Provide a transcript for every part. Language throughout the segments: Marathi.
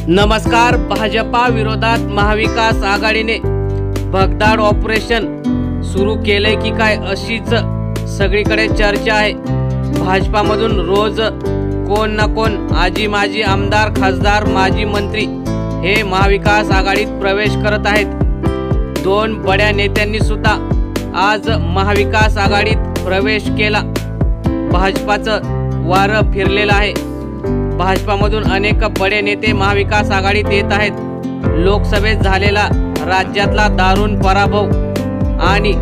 नमस्कार। भाजपा विरोधात महाविकास आघाडीने भगदाड ऑपरेशन सुरू केले की काय अशीच सगळीकडे चर्चा आहे। भाजपामधून रोज कोण ना कोण आजी माजी आमदार, खासदार, माजी मंत्री हे महाविकास आघाडीत प्रवेश करत आहेत। दोन बड्या नेत्यांनी सुद्धा आज महाविकास आघाडीत प्रवेश केला। भाजपाचं वारं फिरलेलं आहे। भाजपामधून अनेक बडे नेते महाविकास आघाडीत येत आहेत। लोकसभेत झालेला राज्यातला दारुण पराभव आणि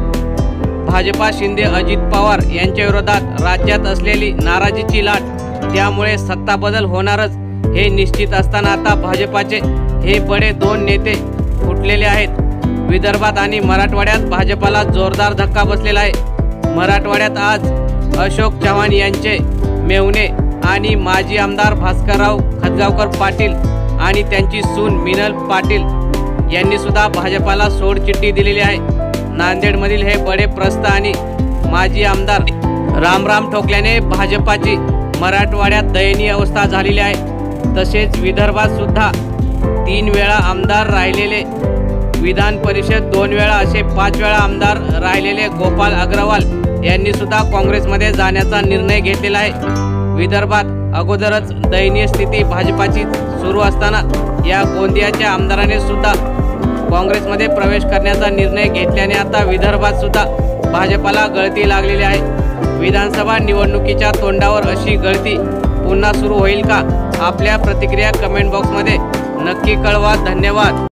भाजपा शिंदे अजित पवार यांच्या विरोधात राज्यात असलेली नाराजीची लाट, त्यामुळे सत्ता बदल होणारच हे निश्चित असताना आता भाजपाचे हे बडे दोन नेते फुटलेले आहेत। विदर्भात आणि मराठवाड्यात भाजपाला जोरदार धक्का बसलेला आहे। मराठवाड्यात आज अशोक चव्हाण यांचे मेहुणे आणि माजी आमदार भास्करराव खतगावकर पाटील आणि त्यांची सून मिनल पाटील यांनी सुद्धा भाजपाला सोडचिठ्ठी दिलेली आहे। नांदेडमधील हे बडे प्रस्थ आणि माजी आमदार रामराम ठोकल्याने भाजपाची मराठवाड्यात दयनीय अवस्था झालेली आहे। तसेच विदर्भात सुद्धा 3 वेळा आमदार राहिलेले, विधान परिषद 2 वेळा असे 5 वेळा आमदार राहिलेले गोपाल अग्रवाल यांनी सुद्धा काँग्रेसमध्ये जाण्याचा निर्णय घेतलेला आहे। विदर्भात अगोदरच दयनीय स्थिती भाजपाची सुरू असताना या गोंदियाच्या आमदाराने सुद्धा काँग्रेसमध्ये प्रवेश करण्याचा निर्णय घेतल्याने आता विदर्भात सुद्धा भाजपाला गळती लागलेली आहे। विधानसभा निवडणुकीच्या तोंडावर अशी गळती पुन्हा सुरू होईल का? आपल्या प्रतिक्रिया कमेंट बॉक्समध्ये नक्की कळवा। धन्यवाद।